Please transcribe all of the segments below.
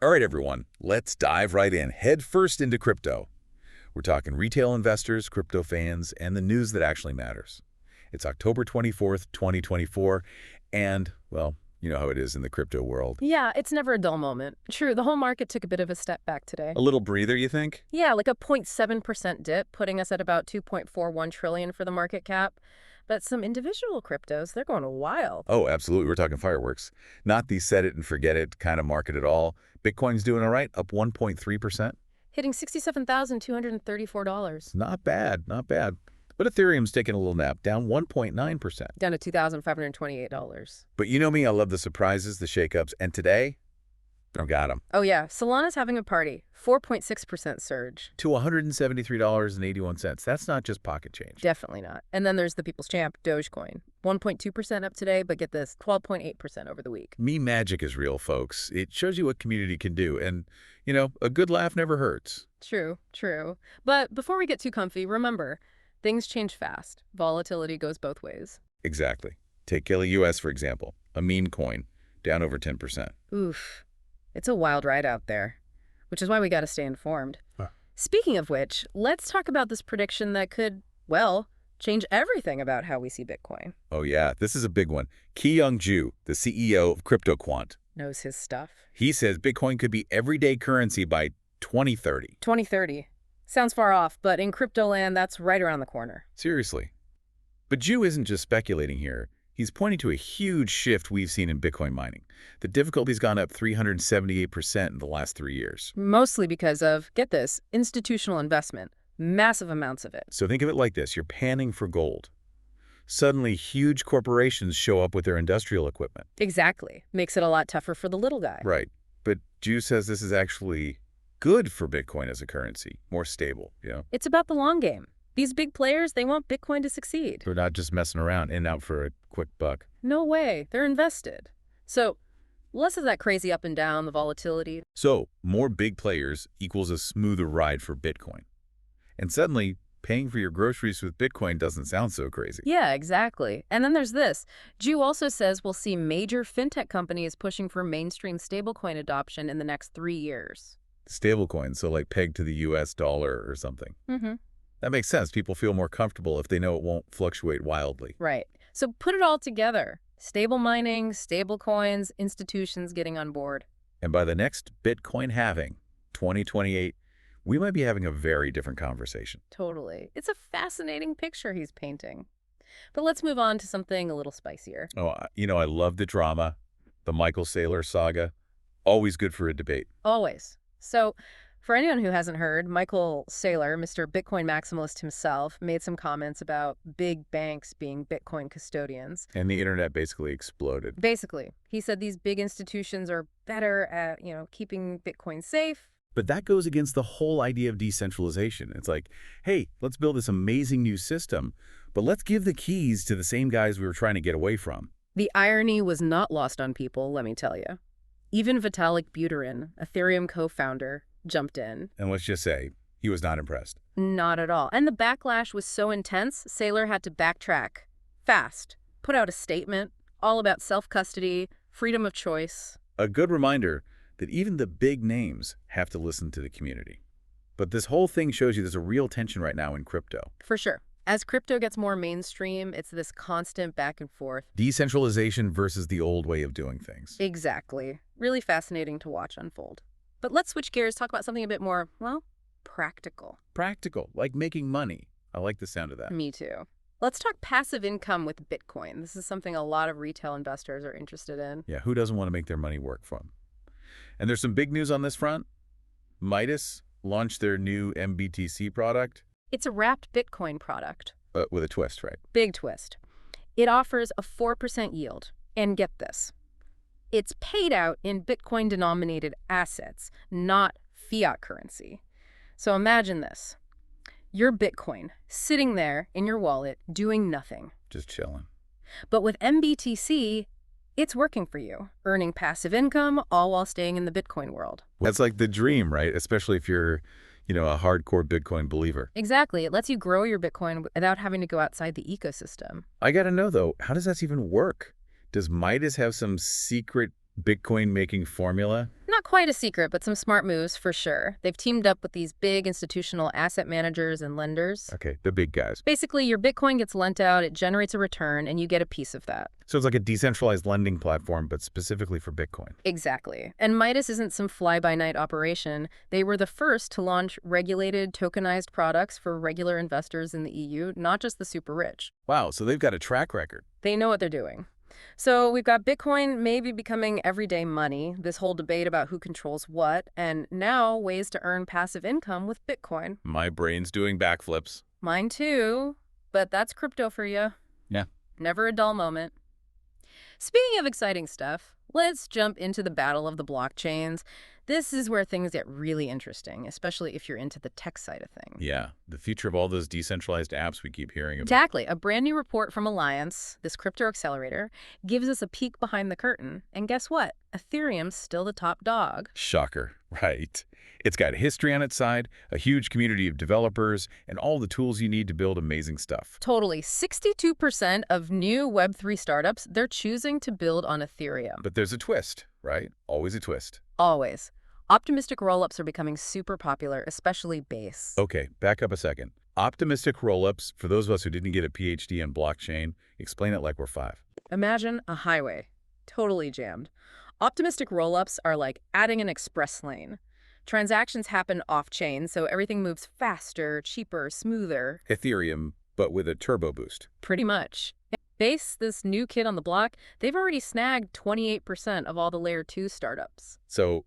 All right, everyone, let's dive right in, head first into crypto. We're talking retail investors, crypto fans, and the news that actually matters. It's October 24th, 2024, and, well, you know how it is in the crypto world. Yeah, it's never a dull moment. True, the whole market took a bit of a step back today. A little breather, you think? Yeah, like a 0.7% dip, putting us at about 2.41 trillion for the market cap. But some individual cryptos, they're going wild. Oh, absolutely. We're talking fireworks. Not the set it and forget it kind of market at all. Bitcoin's doing all right, up 1.3%. Hitting $67,234. Not bad, not bad. But Ethereum's taking a little nap, down 1.9%. Down to $2,528. But you know me, I love the surprises, the shakeups, and today, I got them. Oh yeah, Solana's having a party. 4.6% surge. To $173.81. That's not just pocket change. Definitely not. And then there's the people's champ, Dogecoin. 1.2% up today, but get this, 12.8% over the week. Meme magic is real, folks. It shows you what community can do. And, you know, a good laugh never hurts. True, true. But before we get too comfy, remember, things change fast. Volatility goes both ways. Exactly. Take KLUS, for example, a meme coin, down over 10%. Oof. It's a wild ride out there, which is why we got to stay informed. Huh. Speaking of which, let's talk about this prediction that could, well, change everything about how we see Bitcoin. Oh, yeah, this is a big one. Ki-Young Ju, the CEO of CryptoQuant, Knows his stuff. he says Bitcoin could be everyday currency by 2030. 2030. Sounds far off, but in crypto land, that's right around the corner. Seriously. But Ju isn't just speculating here. He's pointing to a huge shift we've seen in Bitcoin mining. The difficulty's gone up 378% in the last 3 years. Mostly because of, get this, institutional investment. Massive amounts of it. So think of it like this. You're panning for gold. Suddenly, huge corporations show up with their industrial equipment. Exactly. Makes it a lot tougher for the little guy. Right. But Ju says this is actually good for Bitcoin as a currency, more stable, you know? It's about the long game. These big players, they want Bitcoin to succeed. They're not just messing around in and out for a quick buck. No way. They're invested. So, less of that crazy up and down, the volatility. So, more big players equals a smoother ride for Bitcoin. And suddenly, paying for your groceries with Bitcoin doesn't sound so crazy. Yeah, exactly. And then there's this. Ju also says we'll see major fintech companies pushing for mainstream stablecoin adoption in the next 3 years. Stablecoins, so like pegged to the US dollar or something. Mm-hmm. That makes sense. People feel more comfortable if they know it won't fluctuate wildly. Right. So put it all together. Stable mining, stable coins, institutions getting on board. And by the next Bitcoin halving, 2028, we might be having a very different conversation. Totally. It's a fascinating picture he's painting. But let's move on to something a little spicier. Oh, you know, I love the drama, the Michael Saylor saga. Always good for a debate. Always. So, for anyone who hasn't heard, Michael Saylor, Mr. Bitcoin maximalist himself, made some comments about big banks being Bitcoin custodians. And the internet basically exploded. Basically, he said these big institutions are better at, keeping Bitcoin safe. But that goes against the whole idea of decentralization. It's like, hey, let's build this amazing new system, but let's give the keys to the same guys we were trying to get away from. The irony was not lost on people, let me tell you. Even Vitalik Buterin, Ethereum co-founder, jumped in. And let's just say, he was not impressed. Not at all. And the backlash was so intense, Saylor had to backtrack fast, put out a statement all about self-custody, freedom of choice. A good reminder that even the big names have to listen to the community. But this whole thing shows you there's a real tension right now in crypto. For sure. As crypto gets more mainstream, it's this constant back and forth. Decentralization versus the old way of doing things. Exactly. Really fascinating to watch unfold. But let's switch gears, talk about something a bit more, well, practical. Practical, like making money. I like the sound of that. Me too. Let's talk passive income with Bitcoin. This is something a lot of retail investors are interested in. Yeah, who doesn't want to make their money work for them? And there's some big news on this front. Midas launched their new mBTC product. It's a wrapped Bitcoin product. With a twist, right? Big twist. It offers a 4% yield. And get this. It's paid out in Bitcoin-denominated assets, not fiat currency. So imagine this. Your Bitcoin sitting there in your wallet doing nothing. Just chilling. But with mBTC, it's working for you, earning passive income, all while staying in the Bitcoin world. That's like the dream, right? Especially if you're, a hardcore Bitcoin believer. Exactly. It lets you grow your Bitcoin without having to go outside the ecosystem. I got to know, though, how does that even work? Does Midas have some secret Bitcoin-making formula? Not quite a secret, but some smart moves for sure. They've teamed up with these big institutional asset managers and lenders. Okay, the big guys. Basically, your Bitcoin gets lent out, it generates a return, and you get a piece of that. So it's like a decentralized lending platform, but specifically for Bitcoin. Exactly. And Midas isn't some fly-by-night operation. They were the first to launch regulated, tokenized products for regular investors in the EU, not just the super rich. Wow, so they've got a track record. They know what they're doing. So we've got Bitcoin maybe becoming everyday money, this whole debate about who controls what, and now ways to earn passive income with Bitcoin. My brain's doing backflips. Mine too, but that's crypto for you. Yeah. Never a dull moment. Speaking of exciting stuff, let's jump into the battle of the blockchains. This is where things get really interesting, especially if you're into the tech side of things. Yeah, the future of all those decentralized apps we keep hearing about. Exactly. A brand new report from Alliance, this crypto accelerator, gives us a peek behind the curtain. And guess what? Ethereum's still the top dog. Shocker, right? It's got history on its side, a huge community of developers, and all the tools you need to build amazing stuff. Totally. 62% of new Web3 startups, they're choosing to build on Ethereum. But there's a twist, right? Always a twist. Always. Optimistic rollups are becoming super popular, especially Base. Okay, back up a second. Optimistic rollups, for those of us who didn't get a PhD in blockchain, explain it like we're 5. Imagine a highway, totally jammed. Optimistic rollups are like adding an express lane. Transactions happen off-chain, so everything moves faster, cheaper, smoother. Ethereum, but with a turbo boost. Pretty much. Base, this new kid on the block, they've already snagged 28% of all the Layer 2 startups. So,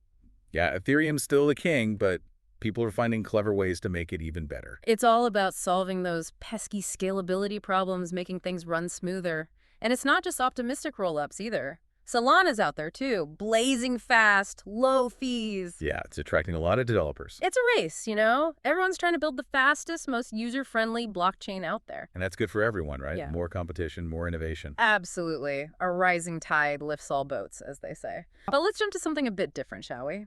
yeah, Ethereum's still the king, but people are finding clever ways to make it even better. It's all about solving those pesky scalability problems, making things run smoother. And it's not just optimistic rollups either. Solana's out there too, blazing fast, low fees. Yeah, it's attracting a lot of developers. It's a race, you know? Everyone's trying to build the fastest, most user-friendly blockchain out there. And that's good for everyone, right? Yeah. More competition, more innovation. Absolutely. A rising tide lifts all boats, as they say. But let's jump to something a bit different, shall we?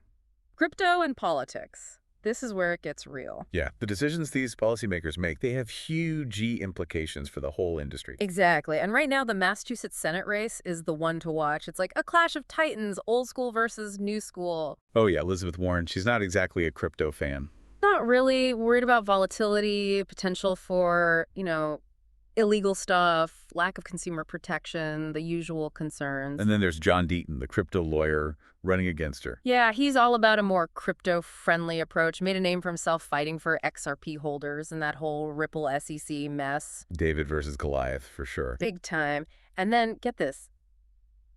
Crypto and politics. This is where it gets real. Yeah, the decisions these policymakers make, they have huge implications for the whole industry. Exactly. And right now, the Massachusetts Senate race is the one to watch. It's like a clash of titans, old school versus new school. Oh yeah, Elizabeth Warren, she's not exactly a crypto fan. Not really. Worried about volatility, potential for, illegal stuff, lack of consumer protection, the usual concerns. And then there's John Deaton, the crypto lawyer, running against her. Yeah, he's all about a more crypto-friendly approach, made a name for himself fighting for XRP holders and that whole Ripple SEC mess. David versus Goliath, for sure. Big time. And then, get this,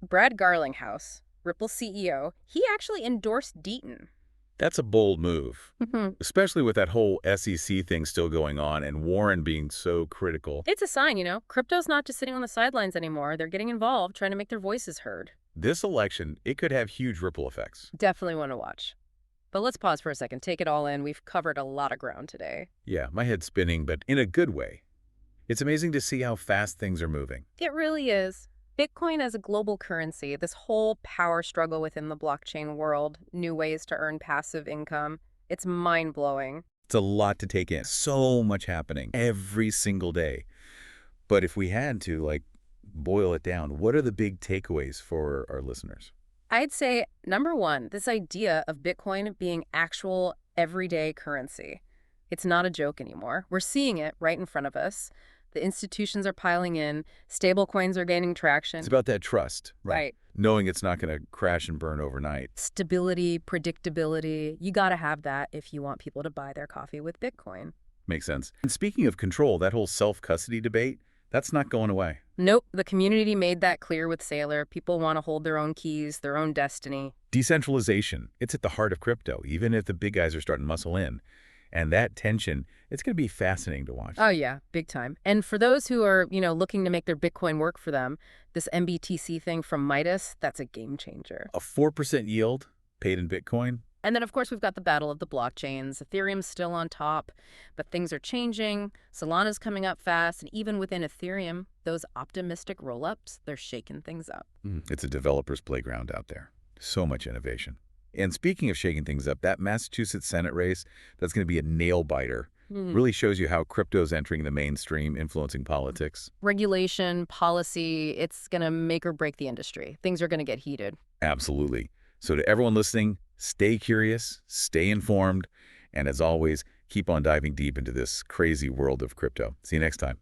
Brad Garlinghouse, Ripple CEO, he actually endorsed Deaton. That's a bold move, especially with that whole SEC thing still going on and Warren being so critical. It's a sign, Crypto's not just sitting on the sidelines anymore. They're getting involved, trying to make their voices heard. This election, it could have huge ripple effects. Definitely want to watch. But let's pause for a second, take it all in. We've covered a lot of ground today. Yeah, my head's spinning, but in a good way. It's amazing to see how fast things are moving. It really is. Bitcoin as a global currency, this whole power struggle within the blockchain world, new ways to earn passive income, it's mind-blowing. It's a lot to take in. So much happening every single day. But if we had to, boil it down, what are the big takeaways for our listeners? I'd say, number one, this idea of Bitcoin being actual everyday currency. It's not a joke anymore. We're seeing it right in front of us. The institutions are piling in. Stablecoins are gaining traction. It's about that trust, Right. Knowing it's not going to crash and burn overnight. Stability, predictability. You got to have that if you want people to buy their coffee with Bitcoin. Makes sense. And speaking of control, that whole self-custody debate, that's not going away. Nope. The community made that clear with Saylor. People want to hold their own keys, their own destiny. Decentralization, it's at the heart of crypto, even if the big guys are starting to muscle in. And that tension, it's going to be fascinating to watch. Oh, yeah, big time. And for those who are, looking to make their Bitcoin work for them, this mBTC thing from Midas, that's a game changer. A 4% yield paid in Bitcoin. And then, of course, we've got the battle of the blockchains. Ethereum's still on top, but things are changing. Solana's coming up fast. And even within Ethereum, those optimistic rollups, they're shaking things up. It's a developer's playground out there. So much innovation. And speaking of shaking things up, that Massachusetts Senate race, that's going to be a nail-biter. Really shows you how crypto's entering the mainstream, influencing politics. Regulation, policy, it's going to make or break the industry. Things are going to get heated. Absolutely. So to everyone listening, Stay curious, stay informed, and as always, keep on diving deep into this crazy world of crypto. See you next time.